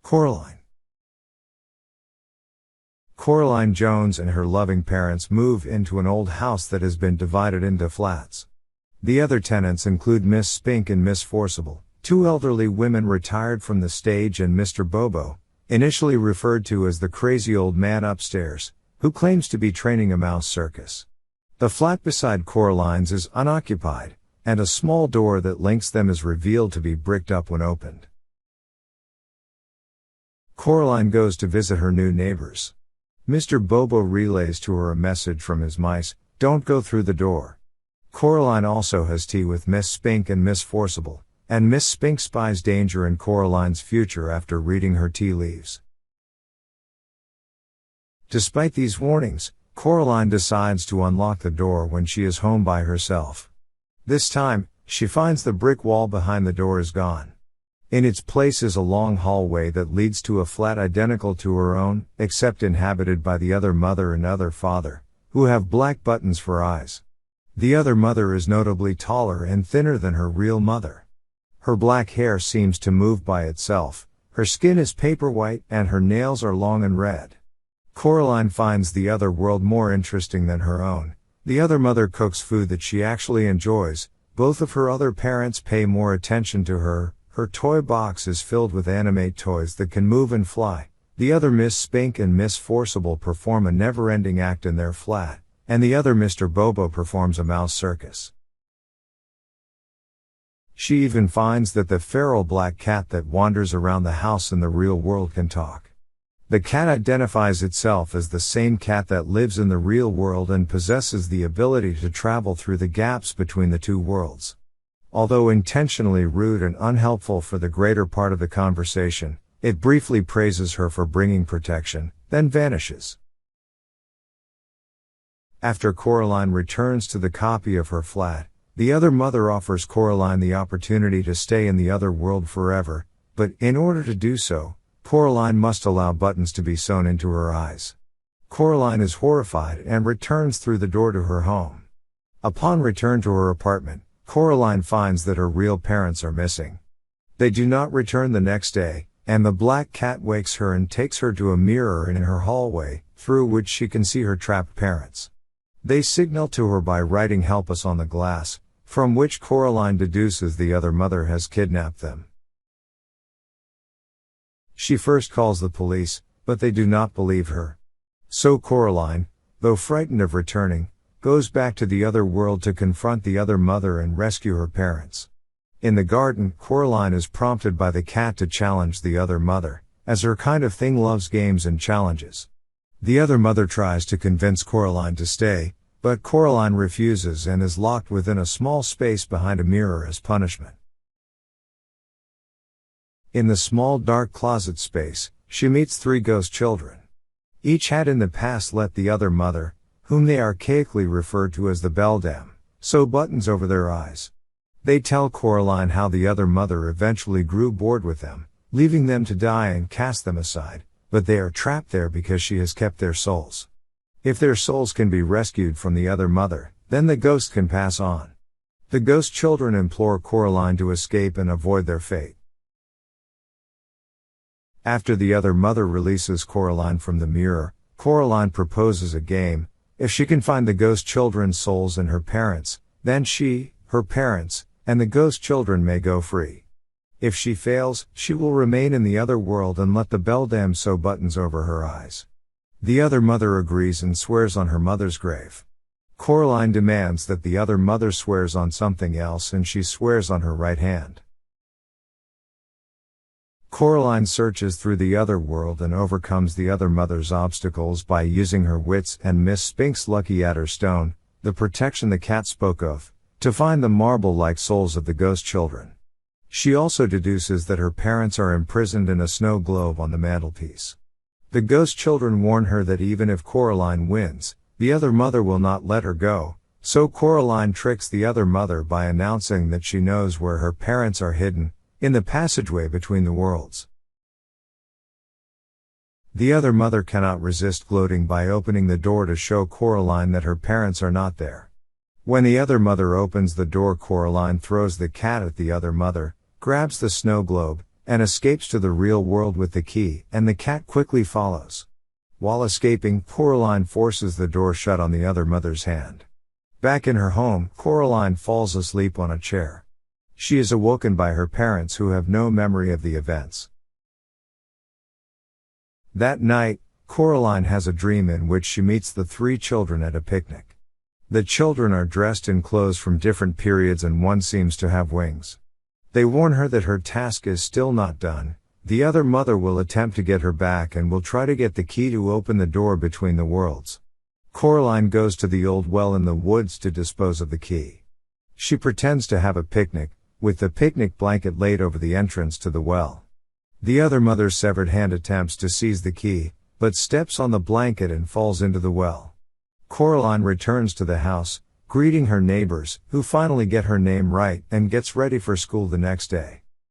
Coraline. Coraline Jones and her loving parents move into an old house that has been divided into flats. The other tenants include Miss Spink and Miss Forcible, two elderly women retired from the stage, and Mr. Bobo, initially referred to as the crazy old man upstairs, who claims to be training a mouse circus. The flat beside Coraline's is unoccupied, and a small door that links them is revealed to be bricked up when opened. Coraline goes to visit her new neighbors. Mr. Bobo relays to her a message from his mice: don't go through the door. Coraline also has tea with Miss Spink and Miss Forcible, and Miss Spink spies danger in Coraline's future after reading her tea leaves. Despite these warnings, Coraline decides to unlock the door when she is home by herself. This time, she finds the brick wall behind the door is gone. In its place is a long hallway that leads to a flat identical to her own, except inhabited by the other mother and other father, who have black buttons for eyes. The other mother is notably taller and thinner than her real mother. Her black hair seems to move by itself, her skin is paper white, and her nails are long and red. Coraline finds the other world more interesting than her own. The other mother cooks food that she actually enjoys. Both of her other parents pay more attention to her. Her toy box is filled with animate toys that can move and fly. The other Miss Spink and Miss Forcible perform a never-ending act in their flat, and the other Mr. Bobo performs a mouse circus. She even finds that the feral black cat that wanders around the house in the real world can talk. The cat identifies itself as the same cat that lives in the real world and possesses the ability to travel through the gaps between the two worlds. Although intentionally rude and unhelpful for the greater part of the conversation, it briefly praises her for bringing protection, then vanishes. After Coraline returns to the copy of her flat, the other mother offers Coraline the opportunity to stay in the other world forever, but in order to do so, Coraline must allow buttons to be sewn into her eyes. Coraline is horrified and returns through the door to her home. Upon return to her apartment, Coraline finds that her real parents are missing. They do not return the next day, and the black cat wakes her and takes her to a mirror in her hallway, through which she can see her trapped parents. They signal to her by writing "Help us" on the glass, from which Coraline deduces the other mother has kidnapped them. She first calls the police, but they do not believe her. So Coraline, though frightened of returning, goes back to the other world to confront the other mother and rescue her parents. In the garden, Coraline is prompted by the cat to challenge the other mother, as her kind of thing loves games and challenges. The other mother tries to convince Coraline to stay, but Coraline refuses and is locked within a small space behind a mirror as punishment. In the small dark closet space, she meets 3 ghost children. Each had in the past let the other mother, whom they archaically referred to as the beldam, sew buttons over their eyes. They tell Coraline how the other mother eventually grew bored with them, leaving them to die and cast them aside, but they are trapped there because she has kept their souls. If their souls can be rescued from the other mother, then the ghost can pass on. The ghost children implore Coraline to escape and avoid their fate. After the other mother releases Coraline from the mirror, Coraline proposes a game. If she can find the ghost children's souls and her parents, then she, her parents, and the ghost children may go free. If she fails, she will remain in the other world and let the beldam sew buttons over her eyes. The other mother agrees and swears on her mother's grave. Coraline demands that the other mother swears on something else, and she swears on her right hand. Coraline searches through the other world and overcomes the other mother's obstacles by using her wits and Miss Spink's lucky adder stone, the protection the cat spoke of, to find the marble-like souls of the ghost children. She also deduces that her parents are imprisoned in a snow globe on the mantelpiece. The ghost children warn her that even if Coraline wins, the other mother will not let her go, so Coraline tricks the other mother by announcing that she knows where her parents are hidden, in the passageway between the worlds. The other mother cannot resist gloating by opening the door to show Coraline that her parents are not there. When the other mother opens the door, Coraline throws the cat at the other mother, grabs the snow globe, and escapes to the real world with the key, and the cat quickly follows. While escaping, Coraline forces the door shut on the other mother's hand. Back in her home, Coraline falls asleep on a chair. She is awoken by her parents who have no memory of the events. That night, Coraline has a dream in which she meets the 3 children at a picnic. The children are dressed in clothes from different periods and one seems to have wings. They warn her that her task is still not done. The other mother will attempt to get her back and will try to get the key to open the door between the worlds. Coraline goes to the old well in the woods to dispose of the key. She pretends to have a picnic, with the picnic blanket laid over the entrance to the well. The other mother's severed hand attempts to seize the key, but steps on the blanket and falls into the well. Coraline returns to the house, greeting her neighbors, who finally get her name right, and gets ready for school the next day.